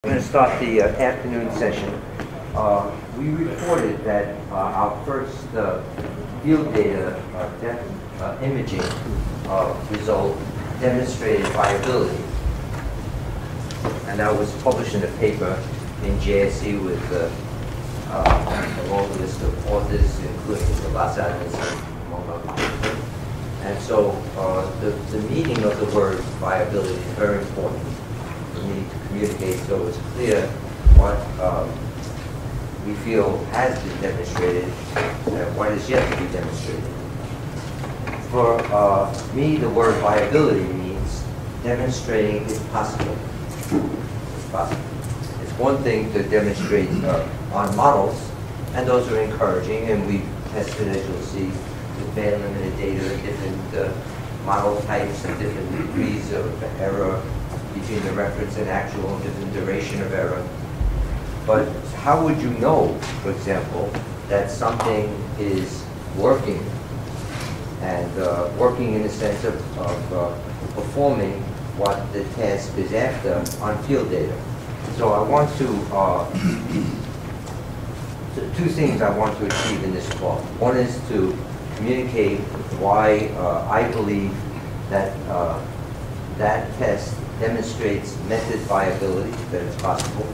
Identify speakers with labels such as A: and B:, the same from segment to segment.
A: I'm going to start the afternoon session. We reported that our first field data depth imaging result demonstrated viability. And that was published in a paper in JSC with a long list of authors, including the Los Angeles, among others. And so the meaning of the word viability is very important for me to communicate so it's clear what we feel has been demonstrated and what is yet to be demonstrated. For me, the word viability means demonstrating it's possible. It's possible. It's one thing to demonstrate on models, and those are encouraging, and we tested, as you'll see, with band limited data, different model types and different degrees of error between the reference and actual, and different duration of error. But how would you know, for example, that something is working, and working in the sense of performing what the task is after on field data? So I want to, two things I want to achieve in this talk. One is to communicate why I believe that that test demonstrates method viability, that it's possible.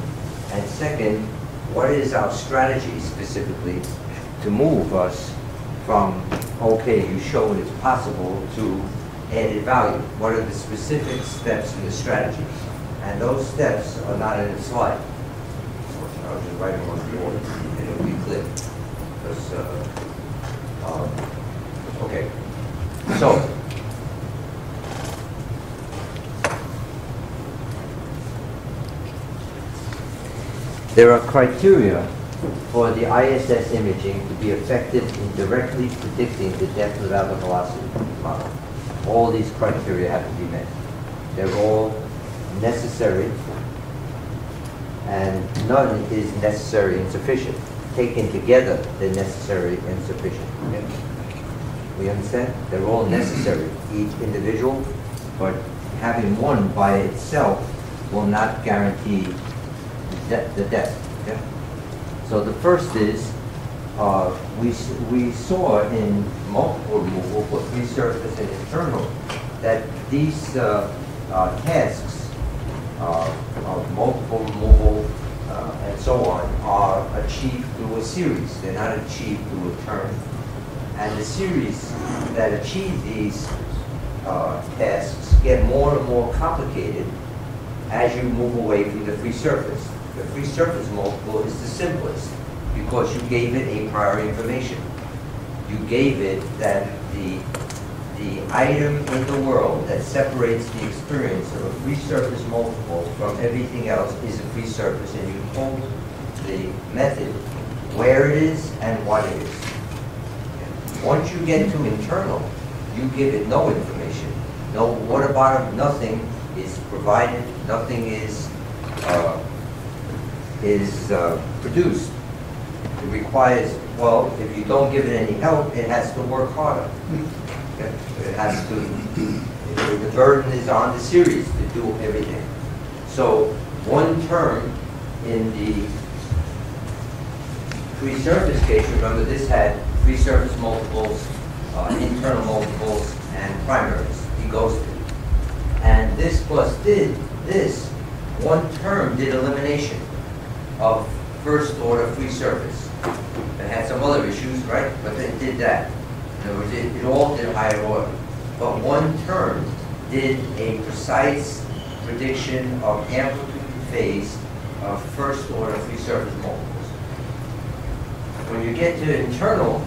A: And second, what is our strategy specifically to move us from, okay, you showed it's possible, to added value? What are the specific steps in the strategy? And those steps are not in the slide. I'll just write them on the board and it'll be clear. Because, okay, so there are criteria for the ISS imaging to be effective in directly predicting the depth without the velocity model. All these criteria have to be met. They're all necessary, and none is necessary and sufficient. Taken together, they're necessary and sufficient. Okay? We understand? They're all necessary, each individual, but having one by itself will not guarantee the depth. Okay? So the first is, we saw in multiple removal, both resurface and internal, that these tasks of multiple removal and so on are achieved through a series. They're not achieved through a turn. And the series that achieve these tasks get more and more complicated as you move away from the free surface. The free surface multiple is the simplest because you gave it a prior information. You gave it that the item in the world that separates the experience of a free surface multiple from everything else is a free surface, and you told the method where it is and what it is. Once you get to internal, you give it no information. No, what about nothing is provided, nothing is produced. It requires, well, if you don't give it any help, it has to work harder. Okay? It has to, the burden is on the series to do everything. So one term in the free surface case, remember this had free surface multiples, internal multiples, and primaries. He goes to. And this plus this, one term did elimination of first order free surface. It had some other issues, right? But it did that. In other words, it all did higher order. But one term did a precise prediction of amplitude and phase of first order free surface multiples. When you get to internal,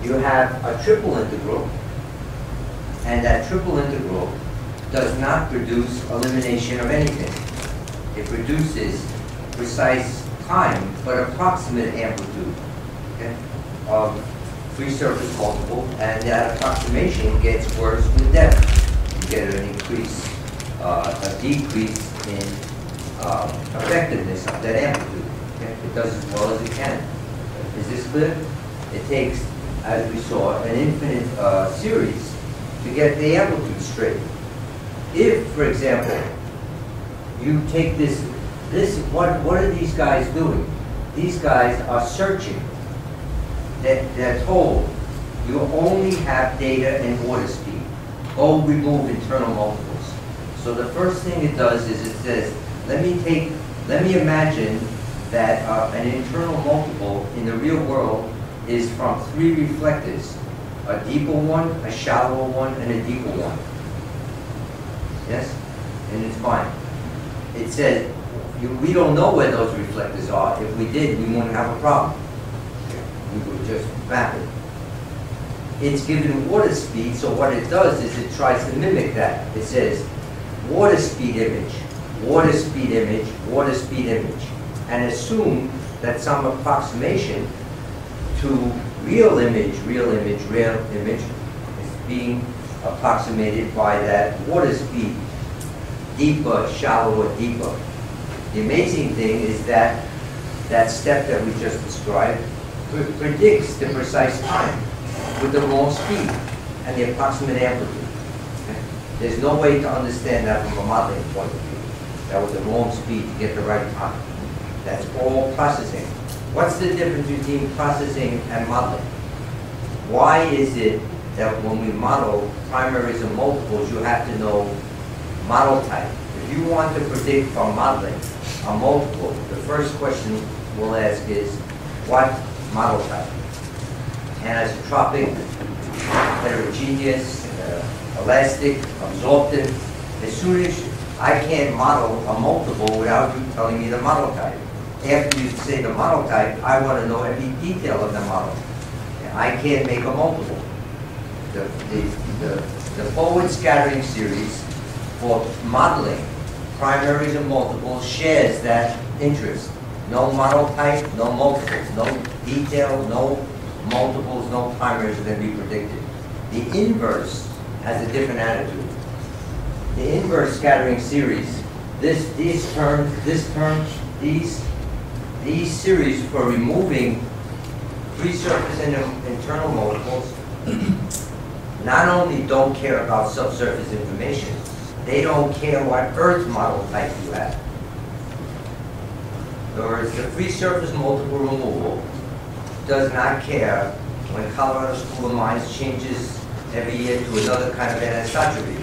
A: you have a triple integral, and that triple integral does not produce elimination of anything. It produces precise time, but approximate amplitude, okay, of free surface multiple, and that approximation gets worse with depth. You get an increase, a decrease in effectiveness of that amplitude. Okay? It does as well as it can. Is this clear? It takes, as we saw, an infinite series to get the amplitude straight. If, for example, you take this what are these guys doing? These guys are searching. They're told, you only have data in water speed. Go remove internal multiples. So the first thing it does is it says, let me imagine that an internal multiple in the real world is from 3 reflectors. A deeper one, a shallower one, and a deeper one. Yes? And it's fine. It says, we don't know where those reflectors are. If we did, we wouldn't have a problem. We would just map it. It's given water speed, so what it does is it tries to mimic that. It says, water speed image, water speed image, water speed image, and assume that some approximation to real image is being approximated by that water speed, deeper, shallower, deeper. The amazing thing is that that step that we just described predicts the precise time with the wrong speed and the approximate amplitude. Okay? There's no way to understand that from a modeling point of view. That was the wrong speed to get the right time. That's all processing. What's the difference between processing and modeling? Why is it that when we model primaries and multiples, you have to know model type? If you want to predict from modeling a multiple, the first question we'll ask is, what model type? Anisotropic, heterogeneous, elastic, absorptive. As soon as I can't model a multiple without you telling me the model type. After you say the model type, I want to know every detail of the model. I can't make a multiple. The forward scattering series for modeling primaries and multiples shares that interest. No model type, no multiples, no detail, no multiples, no primaries are going to be predicted. The inverse has a different attitude. The inverse scattering series, these series for removing free surface and internal multiples not only don't care about subsurface information, they don't care what Earth model type you have. In other words, the free surface multiple removal does not care when Colorado School of Mines changes every year to another kind of anisotropy.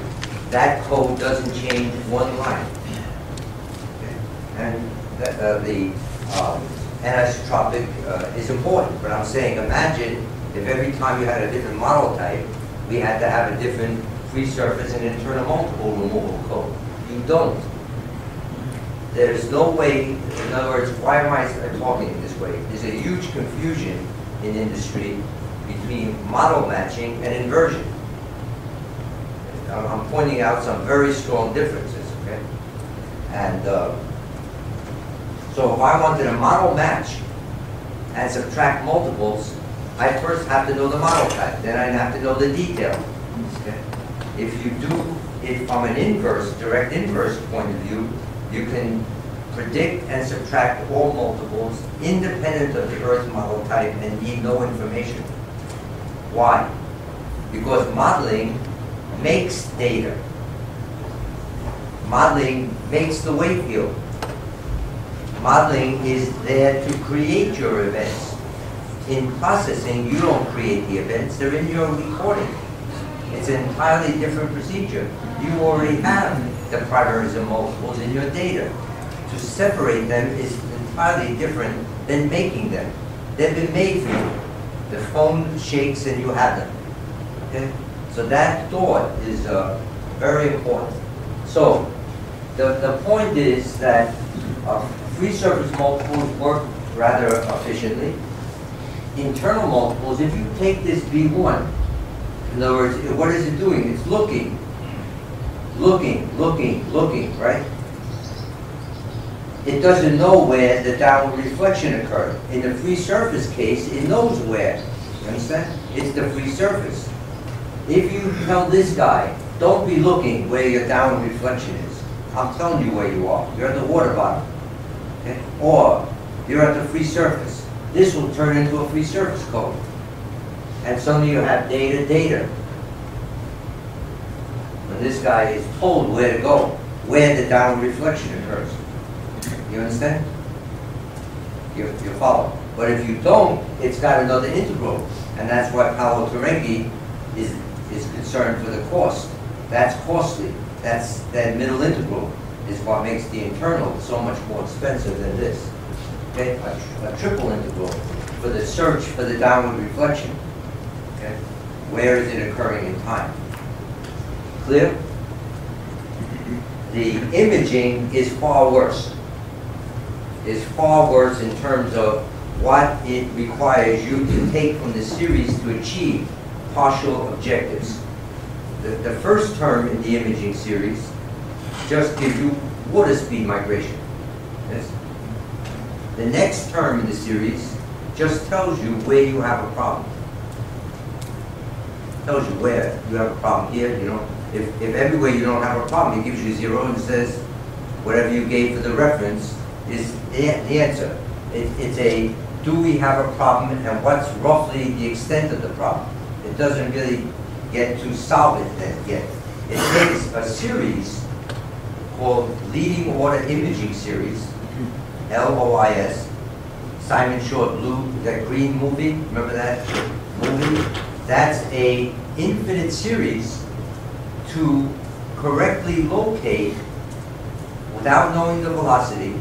A: That code doesn't change one line. Okay. And the anisotropic is important, but I'm saying imagine if every time you had a different model type, we had to have a different free surface and internal multiple removal code. You don't. There's no way, in other words, why am I talking this way? There's a huge confusion in industry between model matching and inversion. I'm pointing out some very strong differences, okay? And so if I wanted a model match and subtract multiples, I first have to know the model type, then I have to know the detail, okay? If you do it from an inverse, direct inverse point of view, you can predict and subtract all multiples independent of the Earth model type and need no information. Why? Because modeling makes data. Modeling makes the wave field. Modeling is there to create your events. In processing, you don't create the events, they're in your recording. It's an entirely different procedure. You already have the primaries and multiples in your data. To separate them is entirely different than making them. They've been made for you. The phone shakes and you have them. Okay? So that thought is very important. So the point is that free surface multiples work rather efficiently. Internal multiples, if you take this V1, in other words, what is it doing? It's looking, right? It doesn't know where the downward reflection occurred. In the free surface case, it knows where. You understand? It's the free surface. If you tell this guy, don't be looking where your downward reflection is. I'm telling you where you are. You're at the water bottom. Okay? Or you're at the free surface. This will turn into a free surface code. And suddenly you have data. When this guy is told where to go, where the downward reflection occurs. You understand? You follow. But if you don't, it's got another integral. And that's why Paolo Tarengi is concerned for the cost. That's costly. That's that middle integral is what makes the internal so much more expensive than this. Okay? A triple integral for the search for the downward reflection. Okay? Where is it occurring in time? Clear? The imaging is far worse. Is far worse in terms of what it requires you to take from the series to achieve partial objectives. The first term in the imaging series just gives you water speed migration. Yes? The next term in the series just tells you where you have a problem. Tells you where you have a problem here. You know, if everywhere you don't have a problem, it gives you 0 and says whatever you gave for the reference is the answer. It's a do we have a problem and what's roughly the extent of the problem. It doesn't really get to solve it yet. It takes a series called Leading Order Imaging Series, LOIS. Simon Short Blue, that green movie, remember that movie? That's a infinite series to correctly locate, without knowing the velocity,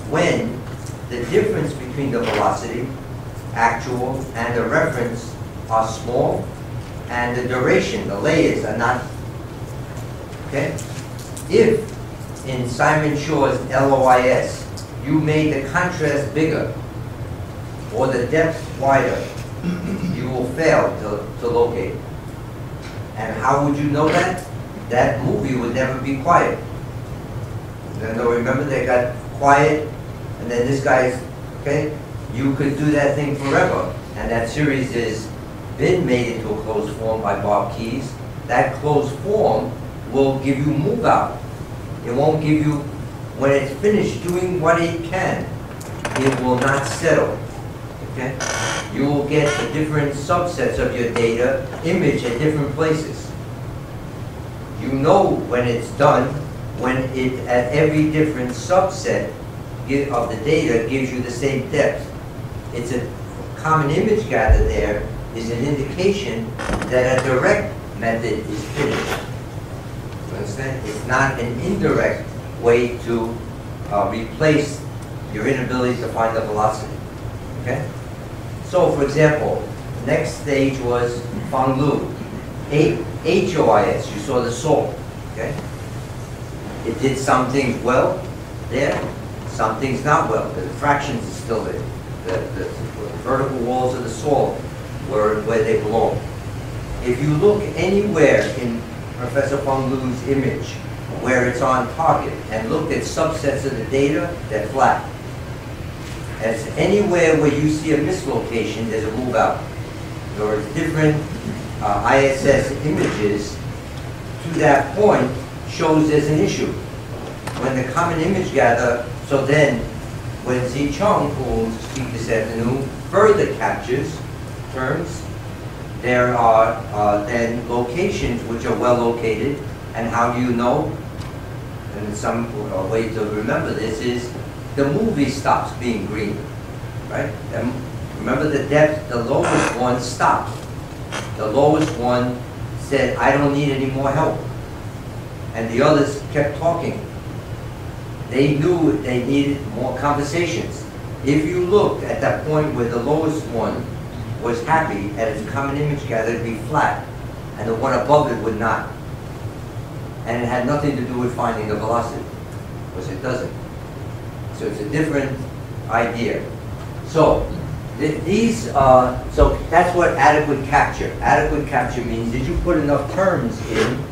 A: when the difference between the velocity, actual, and the reference are small, and the duration, the layers, are not. Okay? If in Simon Shaw's LOIS you made the contrast bigger or the depth wider, you will fail to locate. And how would you know that? That movie would never be quiet. Then remember they got quiet, and then this guy's, okay? You could do that thing forever. And that series has been made into a closed form by Bob Keyes. That closed form will give you move out. It won't give you, when it's finished doing what it can, it will not settle. Okay? You will get the different subsets of your data image at different places. You know when it's done, when it at every different subset of the data gives you the same depth. It's a common image gather there is an indication that a direct method is finished. You understand? It's not an indirect way to replace your inability to find the velocity. Okay? So, for example, the next stage was Fanglu. HOIS, you saw the salt. Okay? It did some things well there, some things not well. The fractions are still there. The vertical walls of the salt were where they belong. If you look anywhere in Professor Fanglu's image where it's on target and look at subsets of the data, they're flat. As anywhere where you see a mislocation, there's a move out. There are different ISS images to that point shows there's an issue. When the common image gather, so then when Zi Chung, who will speak this afternoon, further captures terms, there are then locations which are well located, and how do you know? And some way to remember this is the movie stops being green, right? And remember the depth, the lowest one stopped. The lowest one said, I don't need any more help. And the others kept talking. They knew they needed more conversations. If you looked at that point where the lowest one was happy and its common image gather would be flat, and the one above it would not. And it had nothing to do with finding the velocity, because it doesn't. So it's a different idea. So so that's what adequate capture. Adequate capture means, did you put enough terms in?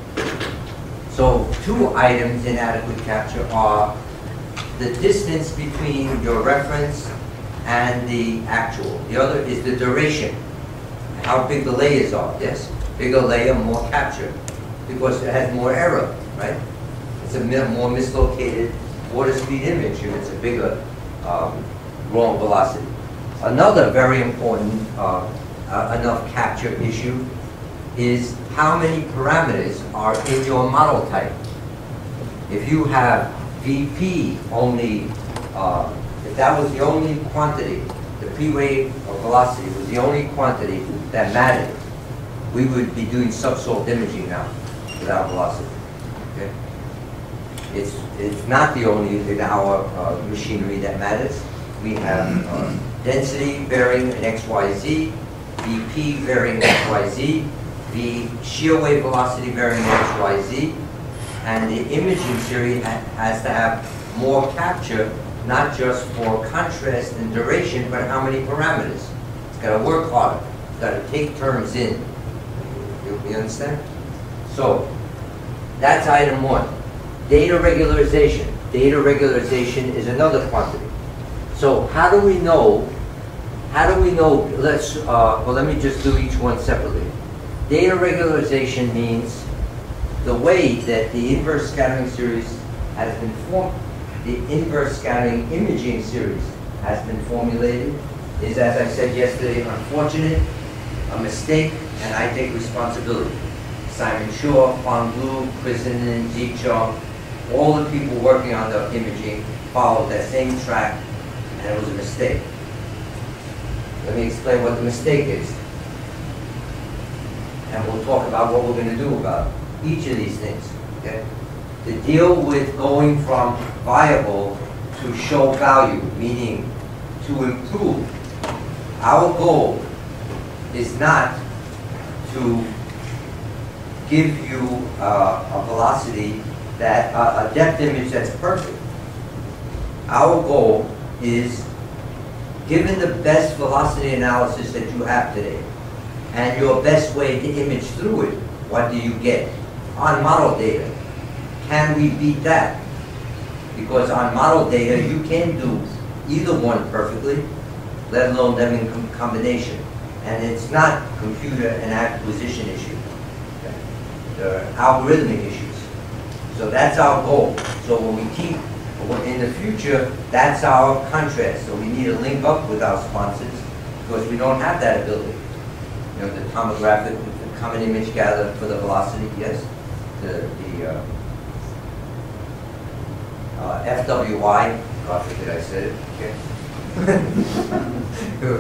A: So 2 items in adequate capture are the distance between your reference and the actual. The other is the duration, how big the layers are. Yes, bigger layer, more capture, because it has more error, right? It's a more mislocated water speed image if it's a bigger wrong velocity. Another very important enough capture issue is how many parameters are in your model type. If you have VP only if that was the only quantity, the P-wave of velocity was the only quantity that mattered, we would be doing subsalt imaging now without velocity. Okay? It's not the only in our machinery that matters. We have density varying in XYZ, BP varying in XYZ, the shear wave velocity varying in XYZ, and the imaging series has to have more capture, not just for contrast and duration, but how many parameters. It's got to work harder. It's got to take terms in. You understand? So that's item one. Data regularization. Data regularization is another quantity. So how do we know? Let me just do each one separately. Data regularization means the way that the inverse scattering series has been formed, the inverse scattering imaging series has been formulated, is, as I said yesterday, unfortunate, a mistake, and I take responsibility. Simon Shaw, Huang Lu, Kristin, Zichong, all the people working on the imaging followed that same track, and it was a mistake. Let me explain what the mistake is. And we'll talk about what we're going to do about each of these things. Okay? To deal with going from viable to show value, meaning to improve, our goal is not to give you a velocity that, a depth image that's perfect. Our goal is, given the best velocity analysis that you have today, and your best way to image through it, what do you get? On model data, can we beat that? Because on model data, you can do either one perfectly, let alone them in combination. And it's not computer and acquisition issue. Okay? They're algorithmic issues. So that's our goal. So when we keep, in the future, that's our contrast. So we need to link up with our sponsors because we don't have that ability. You know, the tomographic, the common image gather for the velocity, yes? The FWI, God forbid I said it, okay?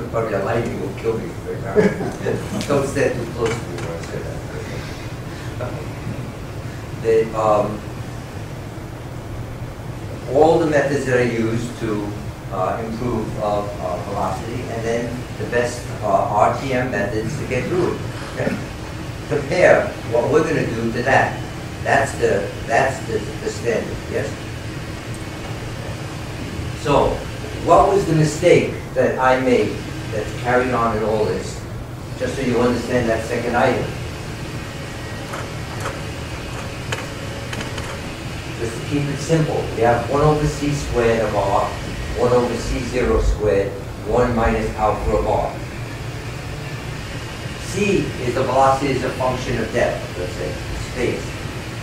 A: Probably a lightning will kill me right now. Don't stand too close to me when I say that. Okay. All the methods that I use to improve velocity, and then the best RTM methods to get through it. Okay? Compare what we're going to do to that. That's the standard. Yes. So, what was the mistake that I made that's carried on in all this? Just so you understand that second item. Just to keep it simple, we have 1 over c squared of r, 1 over c0 squared, 1 minus alpha of r. C is the velocity as a function of depth, let's say, space.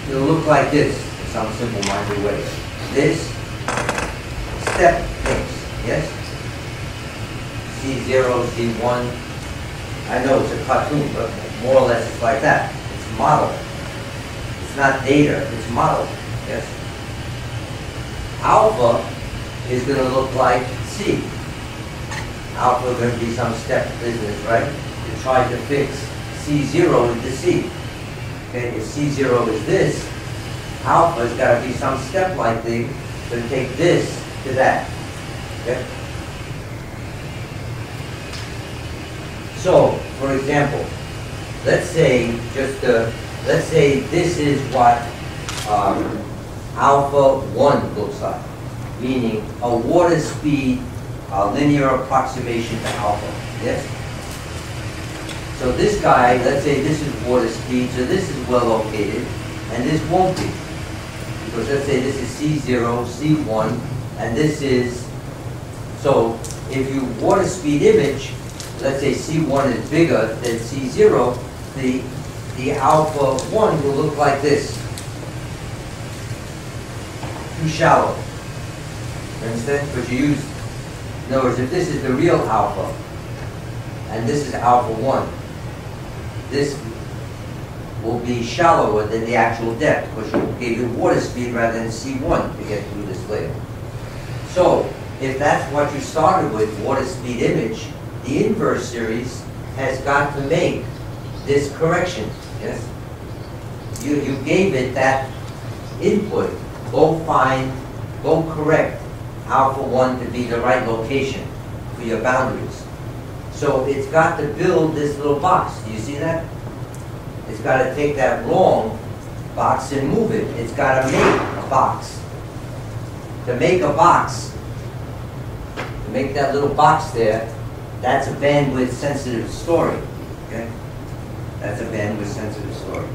A: It'll look like this in some simple-minded way. This step things, yes? C0, C1. I know it's a cartoon, but more or less it's like that. It's model. It's not data, it's model. Yes. Alpha is going to look like C. Alpha is going to be some step business, right? To try to fix C0 into C. Okay, if C0 is this, alpha has got to be some step-like thing to take this to that. Okay? So, for example, let's say this is what alpha 1 looks like, meaning a water speed linear approximation to alpha. Yes? So this guy, let's say this is water speed, so this is well located, and this won't be. Because let's say this is C0, C1, and this is, so if you water speed image, let's say C1 is bigger than C0, the alpha 1 will look like this. Too shallow. You understand? But you use, in other words, if this is the real alpha, and this is alpha 1, this will be shallower than the actual depth, because you gave it water speed rather than C1 to get through this layer. So if that's what you started with, water speed image, the inverse series has got to make this correction. Yes? You gave it that input. Go correct alpha 1 to be the right location for your boundaries. So it's got to build this little box. Do you see that? It's got to take that wrong box and move it. It's got to make a box. To make a box, to make that little box there, that's a bandwidth sensitive story. Okay? That's a bandwidth sensitive story.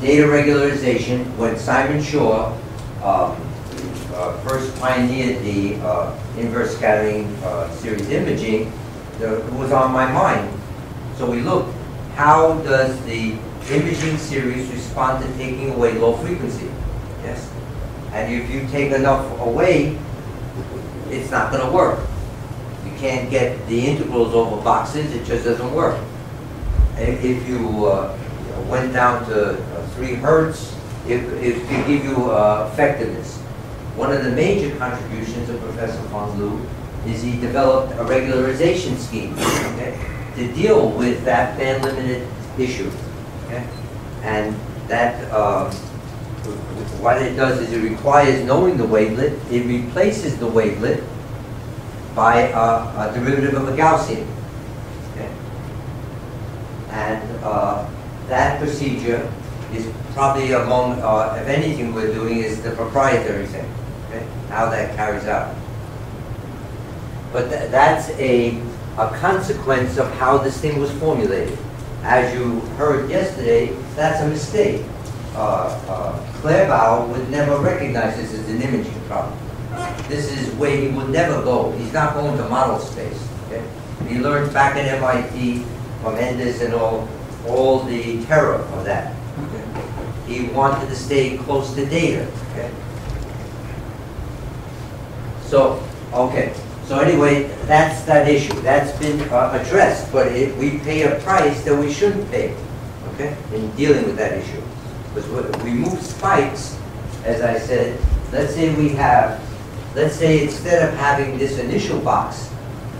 A: Data regularization, when Simon Shaw first pioneered the inverse scattering series imaging, it was on my mind. So we looked, how does the imaging series respond to taking away low frequency? Yes? And if you take enough away, it's not going to work. You can't get the integrals over boxes, it just doesn't work. If you went down to 3 hertz, it could give you effectiveness. One of the major contributions of Professor von Loo is he developed a regularization scheme, okay, to deal with that band-limited issue. Okay? And that, what it does is it requires knowing the wavelet. It replaces the wavelet by a derivative of a Gaussian. Okay? And that procedure is probably among, if anything we're doing, is the proprietary thing. Okay? How that carries out. But that's a consequence of how this thing was formulated. As you heard yesterday, that's a mistake. Claerbout would never recognize this as an imaging problem. This is where he would never go. He's not going to model space. Okay? He learned back at MIT from Enders and all the terror of that. Okay? He wanted to stay close to data. Okay? So, okay. So anyway, that's that issue. That's been addressed, but we pay a price that we shouldn't pay, okay, in dealing with that issue. Because we move spikes, as I said, let's say instead of having this initial box,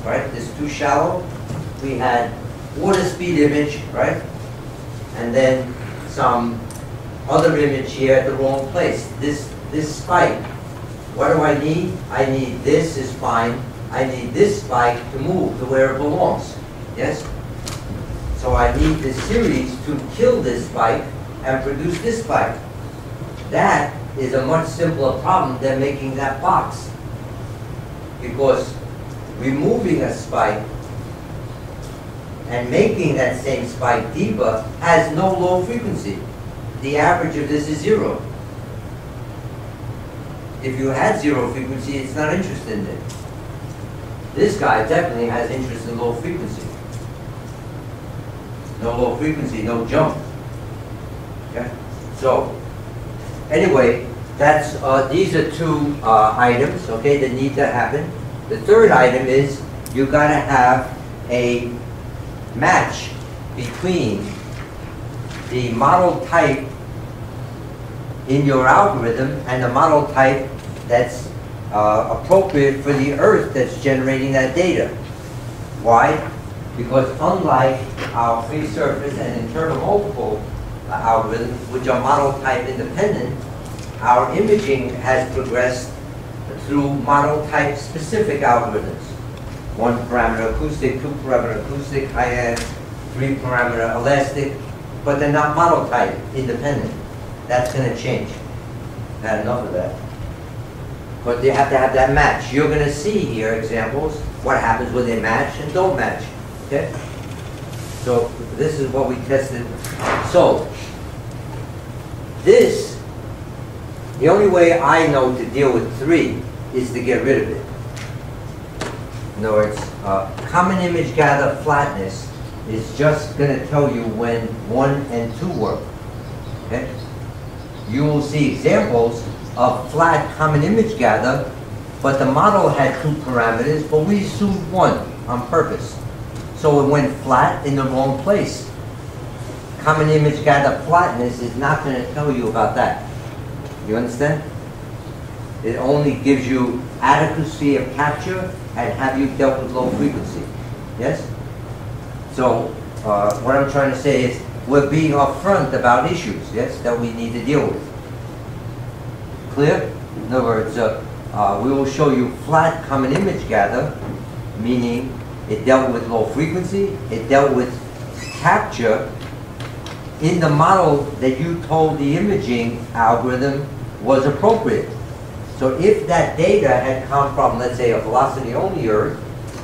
A: right, this too shallow, we had water speed image, right, and then some other image here at the wrong place. This spike, what do I need? I need this is fine. I need this spike to move to where it belongs. Yes? So I need the series to kill this spike and produce this spike. That is a much simpler problem than making that box. Because removing a spike and making that same spike deeper has no low frequency. The average of this is 0. If you had 0 frequency, it's not interested in it. This guy definitely has interest in low frequency. No low frequency, no jump. Okay? So, anyway, that's these are 2 items, okay, that need to happen. The third item is you got to have a match between the model type in your algorithm and the model type that's appropriate for the Earth that's generating that data. Why? Because unlike our free surface and internal multiple algorithms, which are model type independent, our imaging has progressed through model type specific algorithms. 1 parameter acoustic, 2 parameter acoustic, high-end, 3 parameter elastic, but they're not model type independent. That's going to change. Not enough of that. But they have to have that match. You're going to see here examples, what happens when they match and don't match. Okay? So this is what we tested. So this, the only way I know to deal with 3 is to get rid of it. In other words, common image gather flatness is just going to tell you when 1 and 2 work. Okay? You will see examples of flat common image gather, but the model had 2 parameters, but we assumed 1 on purpose. So it went flat in the wrong place. Common image gather flatness is not going to tell you about that. You understand? It only gives you adequacy of capture and have you dealt with low frequency. Yes? So what I'm trying to say is we're being upfront about issues, yes, that we need to deal with. Clear? In other words, we will show you flat common image gather, meaning it dealt with low frequency, it dealt with capture in the model that you told the imaging algorithm was appropriate. So if that data had come from, let's say, a velocity-only Earth,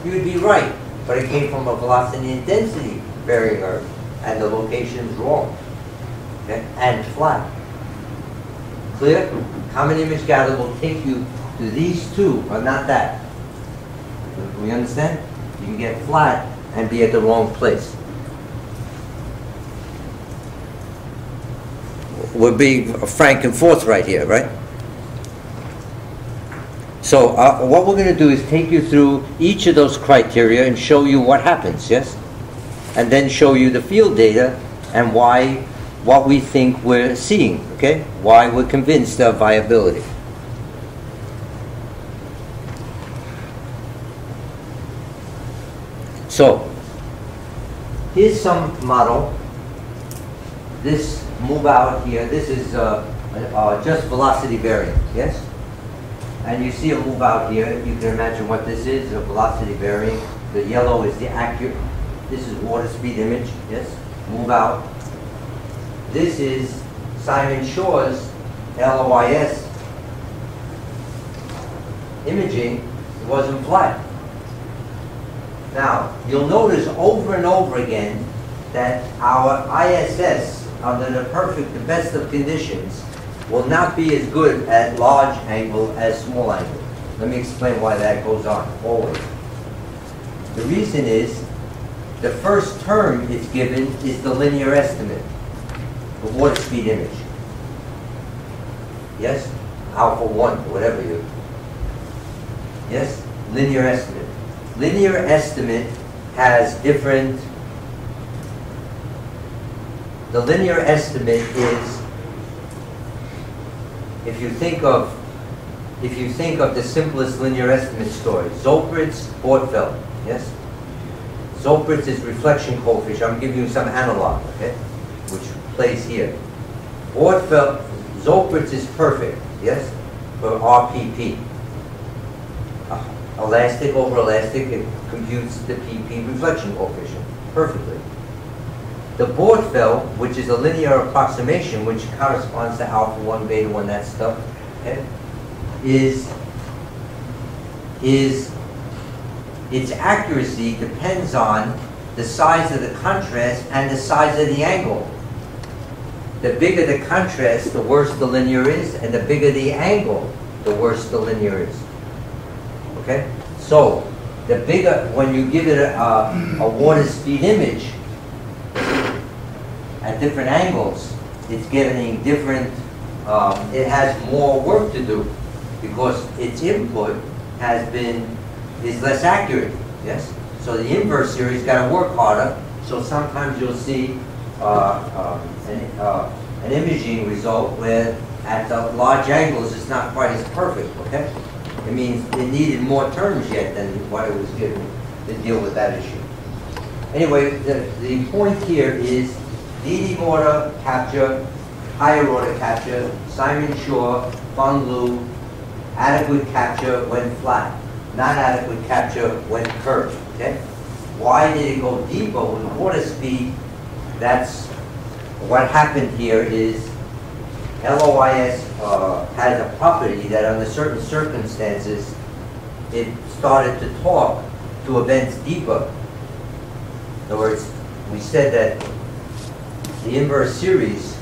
A: you'd be right. But it came from a velocity and density varying Earth, and the location is wrong, okay? And flat. Clear? Common image gather will take you to these two, but not that. We understand? You can get flat and be at the wrong place. We're being frank and forthright here, right? So what we're going to do is take you through each of those criteria and show you what happens, yes? And then show you the field data and what we think we're seeing, okay? Why we're convinced of viability. So, here's some model. This move out here, this is just velocity variant, yes? And you see a move out here, you can imagine what this is, a velocity variant. The yellow is the accurate, this is water speed image, yes? Move out. This is Simon Shaw's LOIS imaging. It wasn't flat. Now, you'll notice over and over again that our ISS, under the best of conditions, will not be as good at large angle as small angle. Let me explain why that goes on always. The reason is, the first term it's given is the linear estimate, the water speed image. Yes? Alpha 1, whatever you. Yes? Linear estimate. Linear estimate has different. The linear estimate is, if you think of the simplest linear estimate story, Zollpritz, Bortfeld, yes? Zollpritz is reflection coefficient. I'm giving you some analog, okay, which plays here. Bortfeld, Zollpritz is perfect, yes, for RPP. Elastic over elastic, it computes the PP reflection coefficient perfectly. The Bortfeld, which is a linear approximation, which corresponds to alpha 1, beta 1, that stuff, okay, its accuracy depends on the size of the contrast and the size of the angle. The bigger the contrast, the worse the linear is, and the bigger the angle, the worse the linear is. Okay? So, the bigger, when you give it a water speed image at different angles, it's getting different, it has more work to do because its input is less accurate, yes? So the inverse series got to work harder, so sometimes you'll see an imaging result where at the large angles it's not quite as perfect, okay? It means it needed more terms yet than what it was given to deal with that issue. Anyway, the point here is leading order capture, higher order capture, Simon Shaw, Fung Lu, adequate capture when flat, not adequate capture when curved, okay? Why did it go deeper with water speed? That's what happened here is LOIS has a property that under certain circumstances it started to talk to events deeper. In other words, we said that the inverse series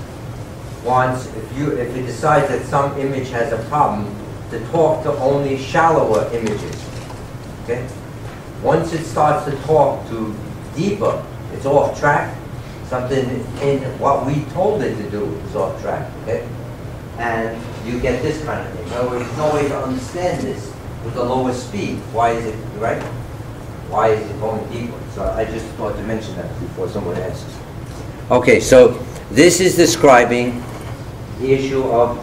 A: wants, if it decides that some image has a problem, to talk to only shallower images. Okay? Once it starts to talk to deeper, it's off track. Something in what we told it to do is off track. Okay? And you get this kind of thing. In other words, there's no way to understand this with the lower speed. Why is it, right? Why is it going deeper? So I just thought to mention that before someone asks. Okay, so this is describing the issue of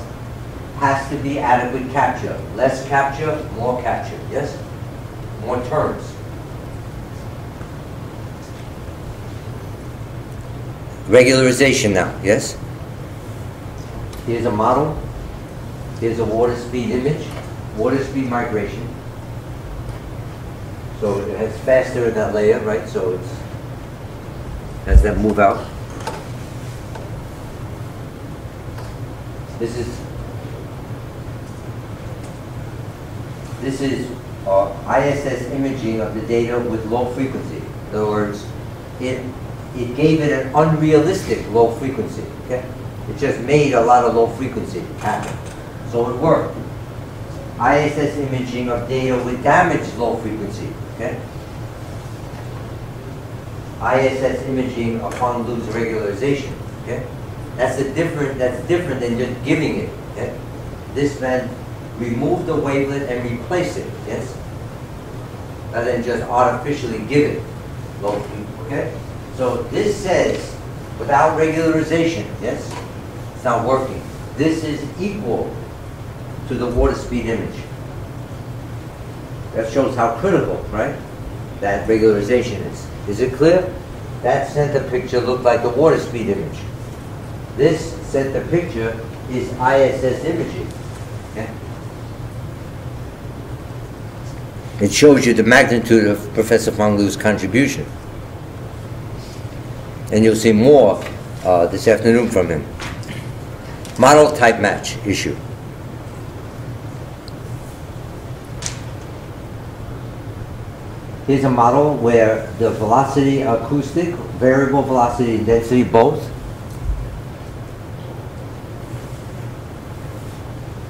A: has to be adequate capture. Less capture, more capture, yes? More terms. Regularization now, yes? Here's a model. Here's a water speed image, water speed migration. So it's faster in that layer, right? So it's has that move out. This is ISS imaging of the data with low frequency. In other words, it gave it an unrealistic low frequency. Okay, it just made a lot of low frequency happen, so it worked. ISS imaging of data with damaged low frequency. Okay, ISS imaging upon loose regularization. Okay, that's different than just giving it. Okay, this meant remove the wavelet and replace it. Yes, rather than just artificially give it low frequency. Okay, so this says without regularization, yes, it's not working. This is equal to the water speed image. That shows how critical, right, that regularization is. Is it clear? That center picture looked like the water speed image. This center picture is ISS imaging. Okay? It shows you the magnitude of Professor Fang Liu's contribution. And you'll see more this afternoon from him. Model type match issue. Here's a model where the velocity acoustic, variable velocity and density both.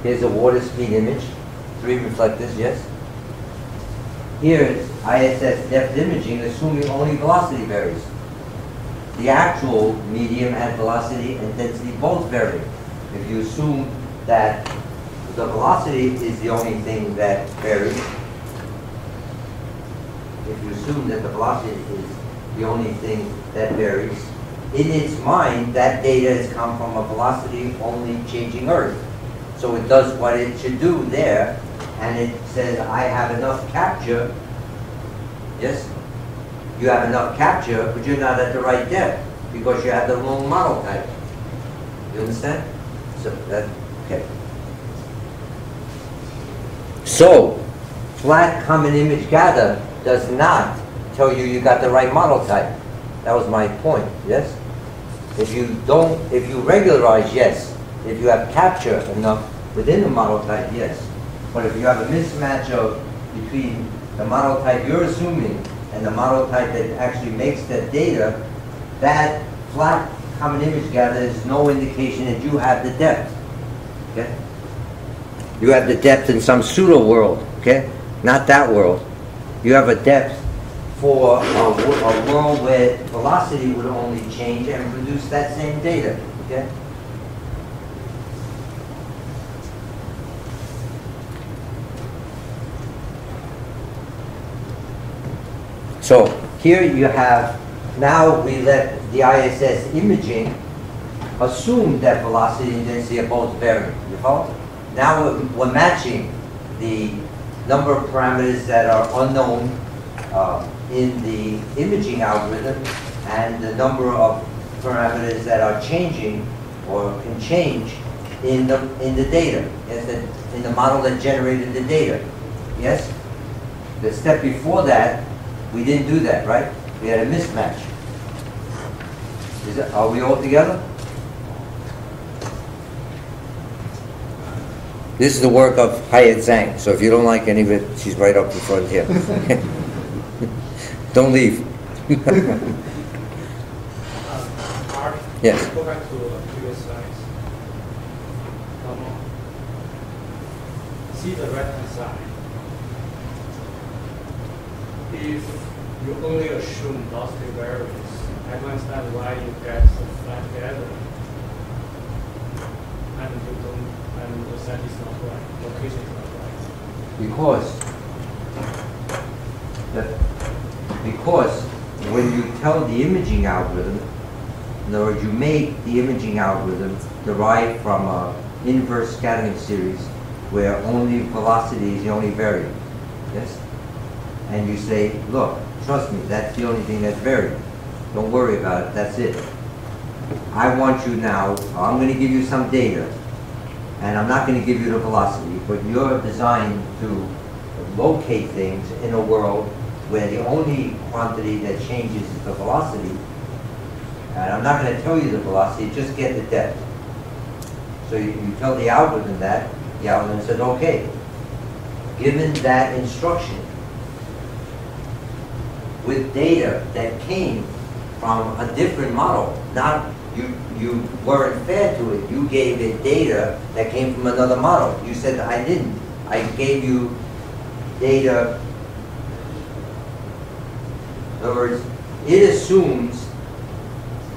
A: Here's a water speed image, 3 reflectors, yes. Here's ISS depth imaging, assuming only velocity varies. The actual medium and velocity and density both vary. If you assume that the velocity is the only thing that varies, if you assume that the velocity is the only thing that varies, in its mind, that data has come from a velocity only changing Earth. So it does what it should do there, and it says, I have enough capture. Yes? You have enough capture, but you're not at the right depth because you have the wrong model type. You understand? So that, okay. So, flat common image gather does not tell you you got the right model type. That was my point, yes? If you regularize, yes. If you have capture enough within the model type, yes. But if you have a mismatch between the model type you're assuming and the model type that actually makes that data, that flat common image gather is no indication that you have the depth. Okay? You have the depth in some pseudo world, okay? Not that world. You have a depth for a world where velocity would only change and produce that same data, okay? So here you have, now we let the ISS imaging assume that velocity and density are both varying. You follow? Now we're matching the number of parameters that are unknown in the imaging algorithm and the number of parameters that are changing or can change in the data. Yes, in the model that generated the data. Yes? The step before that, we didn't do that, right? We had a mismatch. Are we all together? This is the work of Hayat Zhang, so if you don't like any of it, she's right up in front here. Don't leave.
B: Mark,
A: yes.
B: Go back to the previous slides. See the right-hand side. If you only assume velocity variables, I don't understand why you get the flat gather. And you don't, and the set is not right, location is not right.
A: Because when you tell the imaging algorithm, in other words, you make the imaging algorithm derived from a inverse scattering series where only velocity is the only variable, yes? And you say, look, trust me, that's the only thing that's varied. Don't worry about it, that's it. I want you now, I'm going to give you some data, and I'm not going to give you the velocity, but you're designed to locate things in a world where the only quantity that changes is the velocity. And I'm not going to tell you the velocity, just get the depth. So you tell the algorithm that, the algorithm says, okay. Given that instruction, with data that came from a different model, not you weren't fair to it. You gave it data that came from another model. You said, I didn't. I gave you data. In other words, it assumes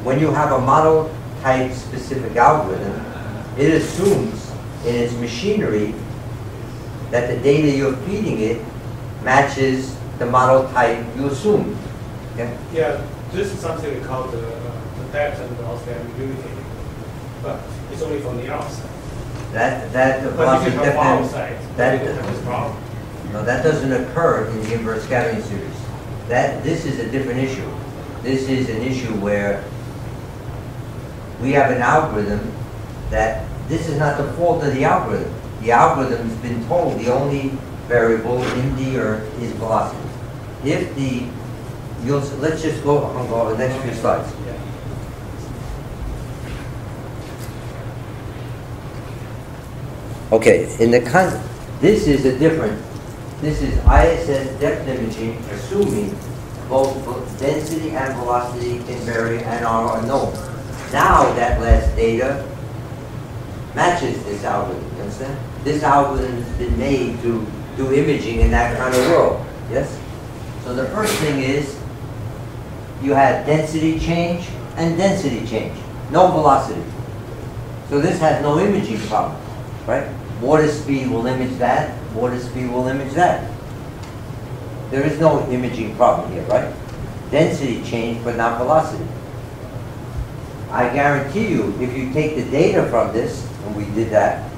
A: when you have a model type specific algorithm, it assumes in its machinery that the data you're feeding it matches the model type you assume. Okay?
B: Yeah, this is something we call the depth and velocity ambiguity, but it's only from the outside.
A: That the
B: But
A: velocity
B: if you come from outside, then you have this problem.
A: No, that doesn't occur in the inverse scattering series. This is a different issue. This is an issue where we have an algorithm that this is not the fault of the algorithm. The algorithm's been told the only variable in the Earth is velocity. If the, let's just go on the next few slides.
B: Yeah.
A: Okay, this is a different, this is ISS depth imaging, assuming both density and velocity can vary and are unknown. Now that last data matches this algorithm, you understand? This algorithm has been made to do imaging in that kind of world, yes? So the first thing is, you had density change and density change, no velocity. So this has no imaging problem, right? Water speed will image that, water speed will image that. There is no imaging problem here, right? Density change, but not velocity. I guarantee you, if you take the data from this, and we did that,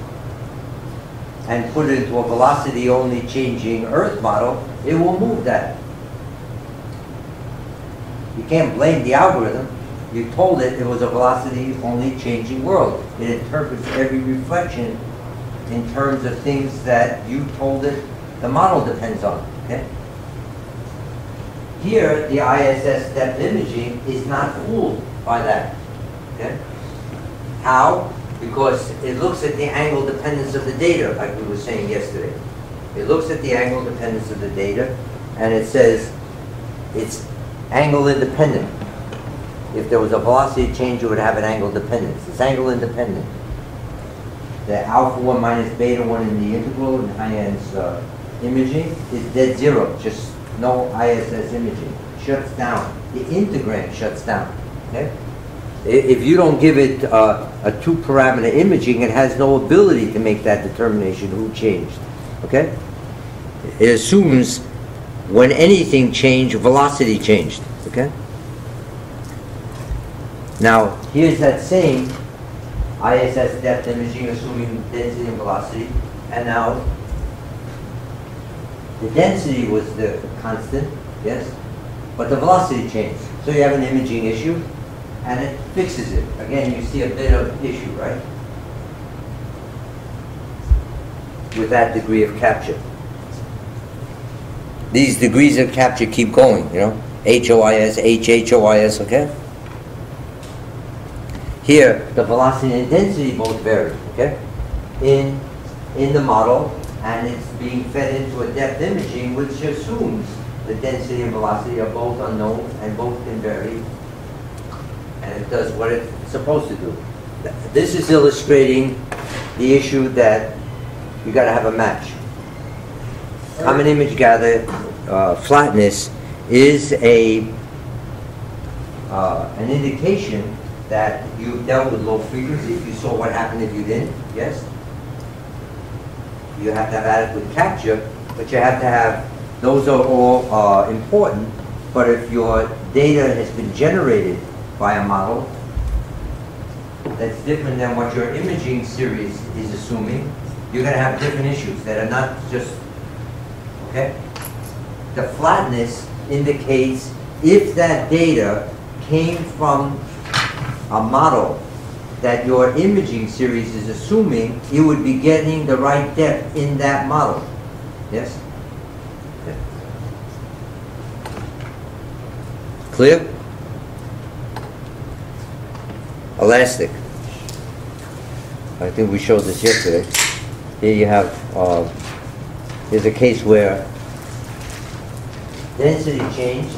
A: and put it into a velocity only changing Earth model, it will move that. You can't blame the algorithm. You told it it was a velocity only changing world. It interprets every reflection in terms of things that you told it the model depends on. Okay? Here, the ISS depth imaging is not fooled by that. Okay? How? Because it looks at the angle dependence of the data, like we were saying yesterday. It looks at the angle dependence of the data, and it says it's angle independent. If there was a velocity change, it would have an angle dependence. It's angle independent. The alpha 1 minus beta 1 in the integral in Hyan's imaging is dead zero, just no ISS imaging. Shuts down. The integrand shuts down. Okay? If you don't give it a two-parameter imaging, it has no ability to make that determination who changed. Okay? It assumes when anything changed, velocity changed. Okay? Now, here's that same ISS depth imaging, assuming density and velocity, and now the density was the constant, yes, but the velocity changed. So you have an imaging issue, and it fixes it. Again, you see a bit of issue, right? With that degree of capture. These degrees of capture keep going, you know? HOIS, HHOIS, okay? Here, the velocity and density both vary, okay? In the model, and it's being fed into a depth imaging, which assumes the density and velocity are both unknown and both can vary, and it does what it's supposed to do. This is illustrating the issue that you got to have a match. Common image gather flatness is an indication that you dealt with low frequency. You saw what happened if you didn't, yes? You have to have adequate capture, but you have to have, those are all important, but if your data has been generated by a model, that's different than what your imaging series is assuming, you're going to have different issues that are not just, okay? The flatness indicates if that data came from a model that your imaging series is assuming, you would be getting the right depth in that model. Yes? Yeah. Clear? Elastic. I think we showed this yesterday. Here you have, there's a case where density changed,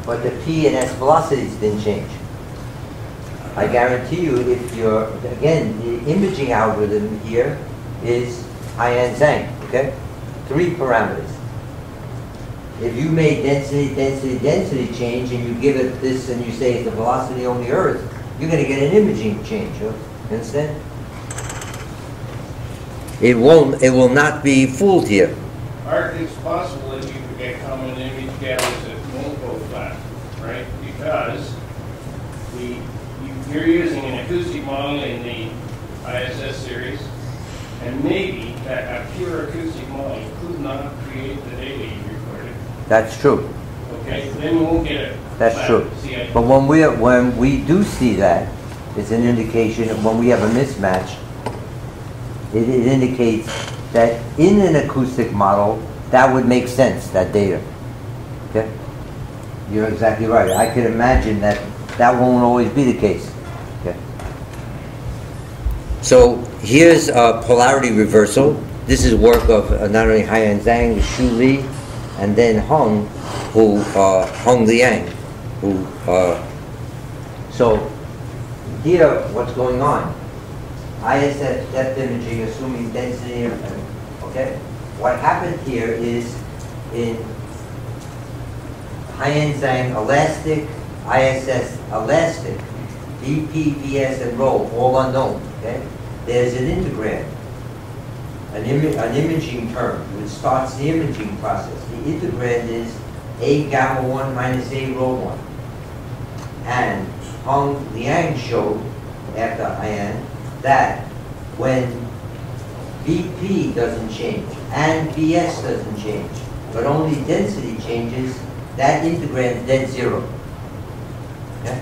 A: but the P and S velocities didn't change. I guarantee you, if you're, again, the imaging algorithm here is Haiyan Zhang, okay? 3 parameters. If you made density, density, density change, and you give it this and you say it's the velocity on the Earth, you're going to get an imaging change. You understand? It will not be fooled here.
C: Art, it's possible that you could get common image galleries that won't go flat, right? Because you're using an acoustic model in the ISS series, and maybe that a pure acoustic model could not create the data you recorded.
A: That's true.
C: Okay, then we won't get it.
A: That's true. But when we do see that, it's an indication of when we have a mismatch. It indicates that in an acoustic model, that would make sense, that data. Okay? You're exactly right. I could imagine that that won't always be the case. Okay? So here's a polarity reversal. This is work of not only Haiyan Zhang, Xu Li, and then Hong Liang. So here, what's going on? ISS depth imaging, assuming density, okay? What happened here is in Haiyan Zhang elastic, ISS elastic, BP, VS, and rho, all unknown, okay? There's an integrand, an imaging term, which starts the imaging process. The integrand is A gamma 1 minus A rho 1. And Hong Liang showed, after Haiyan, that when BP doesn't change and VS doesn't change, but only density changes, that integrand is dead zero. Okay?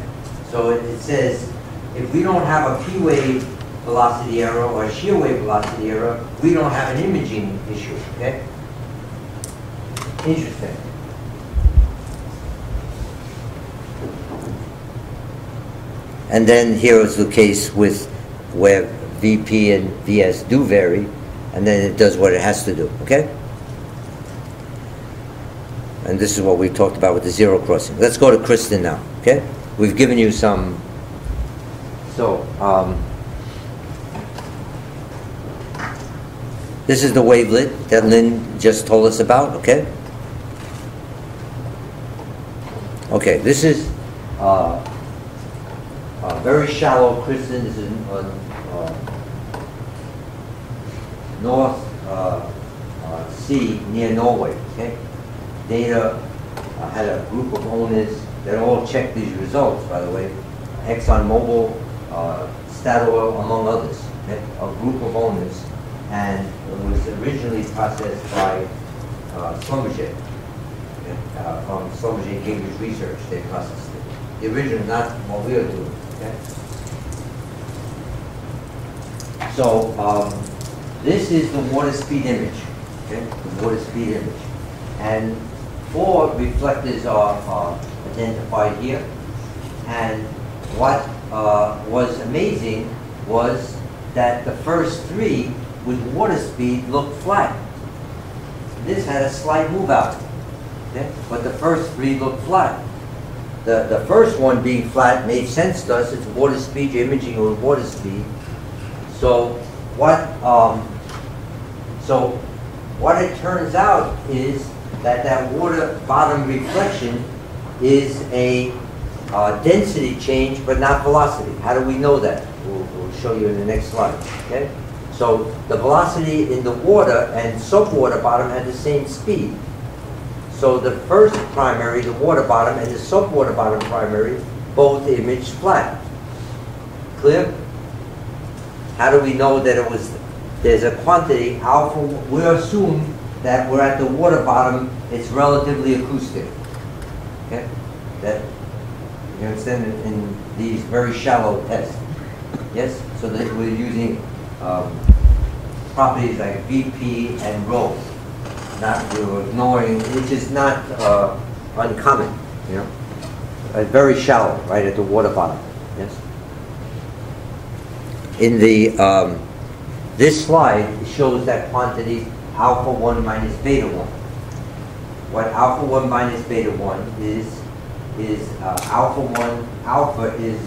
A: So it says, if we don't have a P wave velocity error or a shear wave velocity error, we don't have an imaging issue. Okay? Interesting. And then here is the case with where VP and VS do vary, and then it does what it has to do, okay? And this is what we talked about with the zero crossing. Let's go to Kristin now, okay? We've given you some, so, this is the wavelet that Lynn just told us about, okay? Okay, this is very shallow Kristin. This is North Sea near Norway. Okay, Data had a group of owners that all checked these results. By the way, ExxonMobil, Statoil, among others. Okay? A group of owners, and it was originally processed by Schlumberger. Okay? From Schlumberger Cambridge Research, they processed it. The original, not what we are doing. Okay? So this is the water speed image. Okay? The water speed image, and 4 reflectors are identified here. And what was amazing was that the first 3 with water speed looked flat. This had a slight move out, okay? But the first 3 looked flat. The first one being flat made sense to us. It's water speed, you're imaging with water speed. So what it turns out is that water bottom reflection is a density change, but not velocity. How do we know that? We'll show you in the next slide. Okay. So the velocity in the water and subwater bottom had the same speed. So the first primary, the water bottom, and the subwater bottom primary, both image flat. Clear? How do we know that it was, there's a quantity, alpha, we assume that we're at the water bottom, it's relatively acoustic. Okay? That, you understand, in these very shallow tests. Yes? So that we're using properties like VP and rho. We're ignoring, which is not uncommon, you know? Very shallow, right at the water bottom. Yes? In the, this slide shows that quantity alpha 1 minus beta 1. What alpha 1 minus beta 1 is alpha 1, alpha is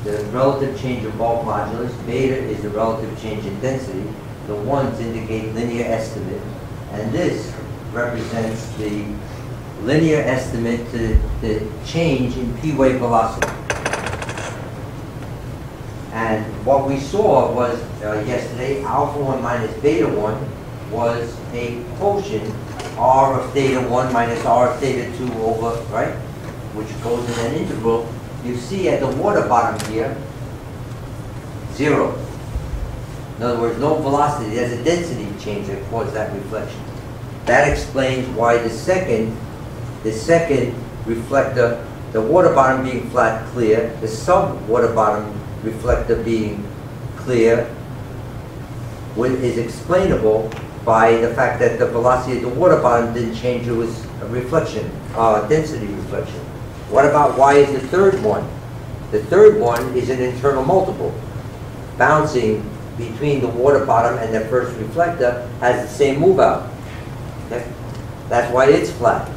A: the relative change of bulk modulus, beta is the relative change in density, the ones indicate linear estimate, and this represents the linear estimate to the change in p-wave velocity. And what we saw was yesterday, alpha 1 minus beta 1 was a quotient r of theta 1 minus r of theta 2 over, right? Which goes in an integral. You see at the water bottom here, 0. In other words, no velocity. There's a density change that caused that reflection. That explains why the second reflector, the water bottom being flat clear, the sub-water bottom reflector being clear, is explainable by the fact that the velocity of the water bottom didn't change, it was a reflection, density reflection. What about why is the third one? The third one is an internal multiple. Bouncing between the water bottom and the first reflector has the same move out. Okay? That's why it's flat.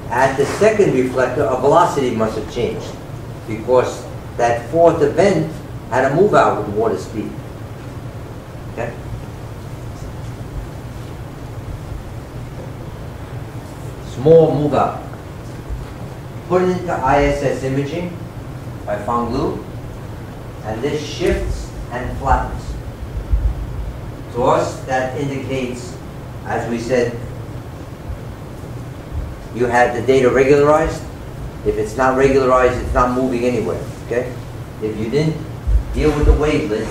A: At the second reflector, a velocity must have changed because that fourth event had a move out with water speed. Okay? Small move out. Put it into ISS imaging by Fang Lu, and this shifts and flattens. To us, that indicates, as we said, you had the data regularized. If it's not regularized, it's not moving anywhere. Okay? If you didn't deal with the wavelength,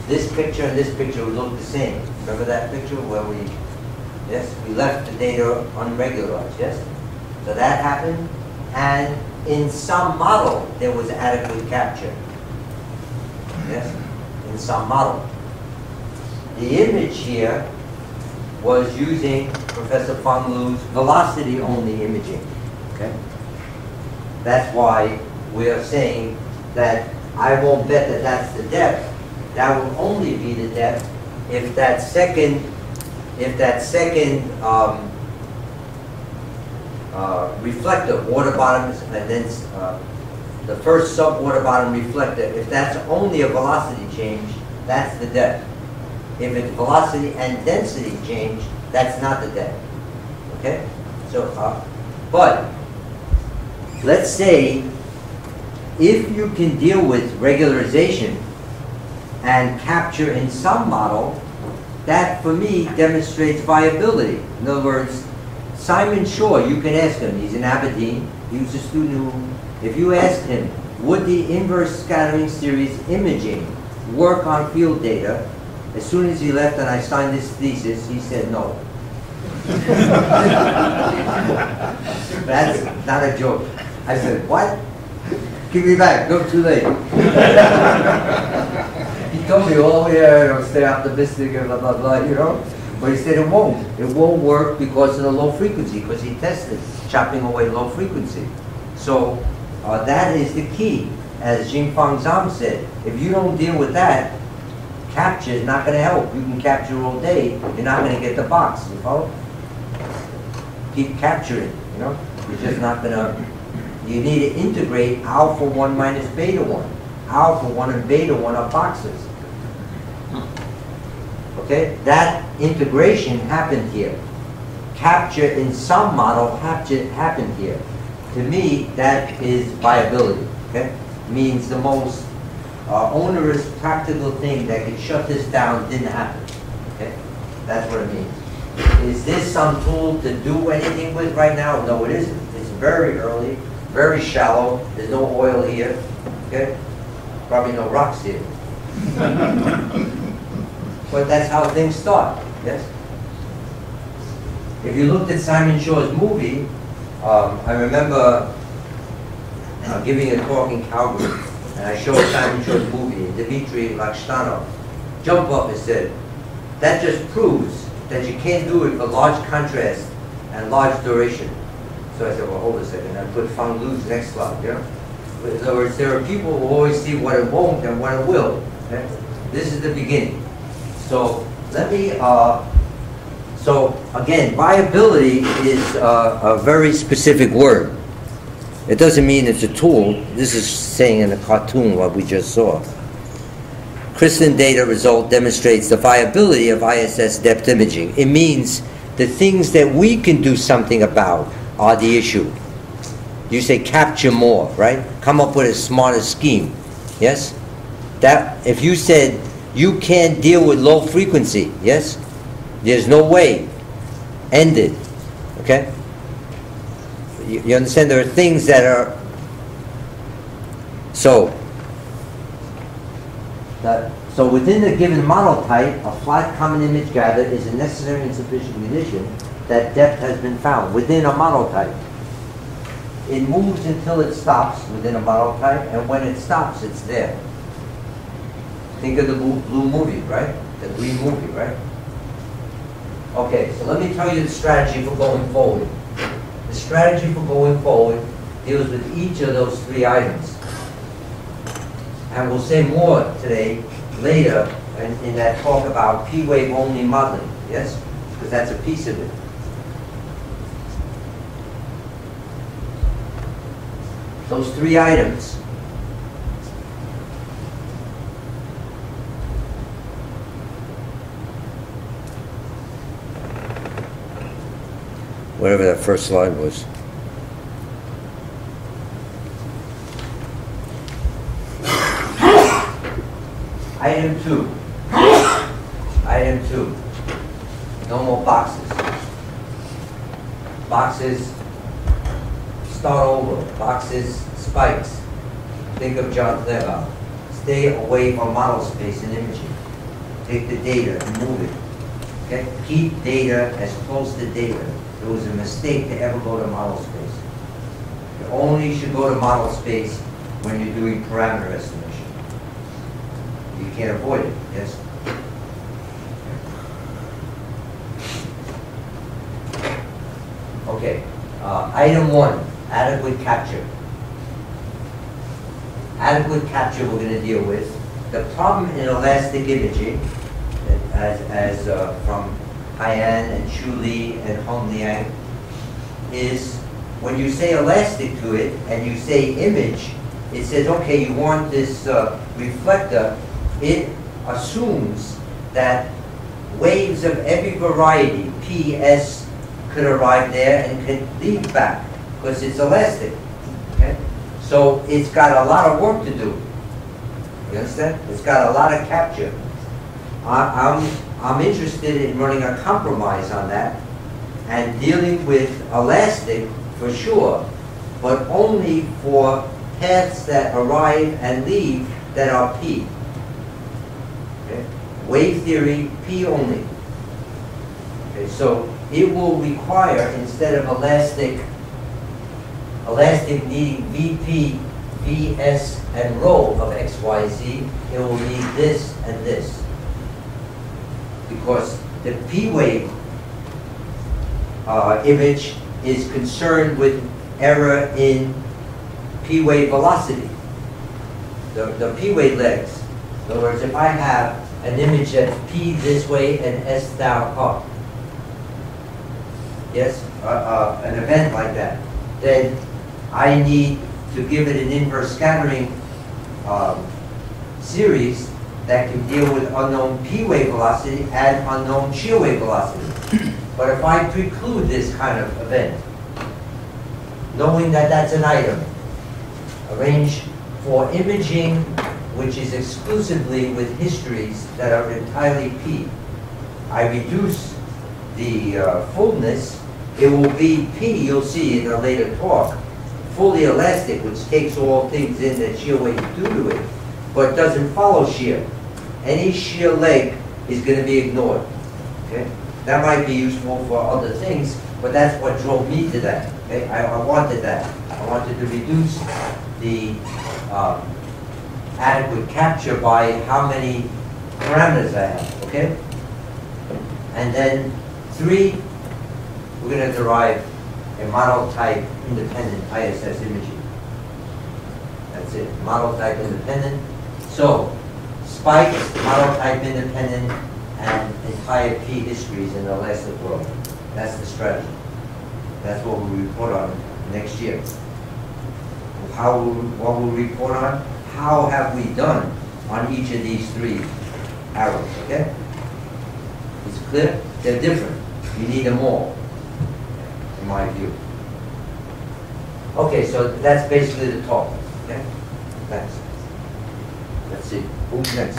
A: this picture and this picture would look the same. Remember that picture where we left the data unregularized, yes? So that happened, and in some model, there was adequate capture. Yes? In some model. The image here was using Professor Fang Lu's velocity-only imaging. Okay? That's why we're saying that I won't bet that that's the depth. That will only be the depth if that second reflector, water bottoms, and then the first sub-water bottom reflector, if that's only a velocity change, that's the depth. If it's velocity and density change, that's not the depth. Okay? So, but let's say if you can deal with regularization and capture in some model, that for me demonstrates viability. In other words, Simon Shaw, you can ask him, he's in Aberdeen, he was a student who, if you asked him, would the inverse scattering series imaging work on field data? As soon as he left and I signed his thesis, he said no. That's not a joke. I said, what? Give me back, no, too late. He told me, oh yeah, stay optimistic and blah, blah, blah, you know. But he said it won't. It won't work because of the low frequency, because he tested chopping away low frequency. So that is the key. As Jingfang Zhang said, if you don't deal with that, capture is not going to help. You can capture all day, you're not going to get the box, you follow? Keep capturing, you know? You're just not going to, you need to integrate alpha 1 minus beta 1. Alpha 1 and beta 1 are boxes. Okay, that integration happened here. Capture in some model happened here. To me, that is viability. Okay, means the most onerous practical thing that could shut this down didn't happen. Okay, that's what it means. Is this some tool to do anything with right now? No, it isn't. It's very early, very shallow. There's no oil here. Okay, Probably no rocks here. But that's how things start, yes? If you looked at Simon Shaw's movie, I remember giving a talk in Calgary, and I showed Simon Shaw's movie, and Dmitry Lakshtanov jumped up and said, that just proves that you can't do it for large contrast and large duration. So I said, well, hold a second. I put Fang Lu's next slide, you know? In other words, there are people who always see what it won't and what it will. Okay? This is the beginning. So let me, so again, viability is a very specific word. It doesn't mean it's a tool. This is saying in a cartoon what we just saw. Kristin data result demonstrates the viability of ISS depth imaging. It means the things that we can do something about are the issue. You say capture more, right? Come up with a smarter scheme, yes? That, if you said you can't deal with low frequency, yes? There's no way. End it, okay? You understand there are things that are, so within a given model type, a flat common image gather is a necessary and sufficient condition that depth has been found within a model type. It moves until it stops within a model type, and when it stops, it's there. Think of the blue movie, right? The green movie, right? Okay, so let me tell you the strategy for going forward. The strategy for going forward deals with each of those three items. And we'll say more today, later, in that talk about P-wave only modeling, yes? Because that's a piece of it. Those three items, whatever that first slide was. Item 2. Item 2. No more boxes. Boxes start over. Boxes, spikes. Think of John Clever. Stay away from model space and imaging. Take the data and move it. Okay? Keep data as close to data. It was a mistake to ever go to model space. You only should go to model space when you're doing parameter estimation. You can't avoid it, yes? Okay, item 1, adequate capture. Adequate capture we're going to deal with. The problem in elastic imaging, as from Haiyan and Shu Li and Hong Liang, is when you say elastic to it and you say image, it says, okay, you want this reflector. It assumes that waves of every variety, PS, could arrive there and can leave back because it's elastic. Okay? So it's got a lot of work to do. You understand? It's got a lot of capture. I'm interested in running a compromise on that and dealing with elastic for sure, but only for paths that arrive and leave that are P. Okay? Wave theory, P only. Okay, so it will require, instead of elastic needing VP, VS, and rho of XYZ, it will need this and this. Because the P wave image is concerned with error in P wave velocity. The P wave legs. In other words, if I have an image that's P this way and S down up, yes, an event like that, then I need to give it an inverse scattering series that can deal with unknown P wave velocity and unknown shear wave velocity. But if I preclude this kind of event, knowing that that's an item, arrange for imaging which is exclusively with histories that are entirely P. I reduce the fullness. It will be P, you'll see in a later talk, fully elastic, which takes all things in that shear waves do to it. but doesn't follow shear. Any shear leg is going to be ignored. Okay? That might be useful for other things, but that's what drove me to that. Okay? I wanted that. I wanted to reduce the adequate capture by how many parameters I have. Okay? And then 3, we're going to derive a model type independent ISS imaging. That's it. Model type independent. So, spikes, model type independent, and entire P histories in the elastic world. That's the strategy. That's what we'll report on next year. What we'll report on? How have we done on each of these 3 arrows, okay? It's clear? They're different. You need them all, in my view. Okay, so that's basically the talk, okay? Thanks. Let's see. Who's next?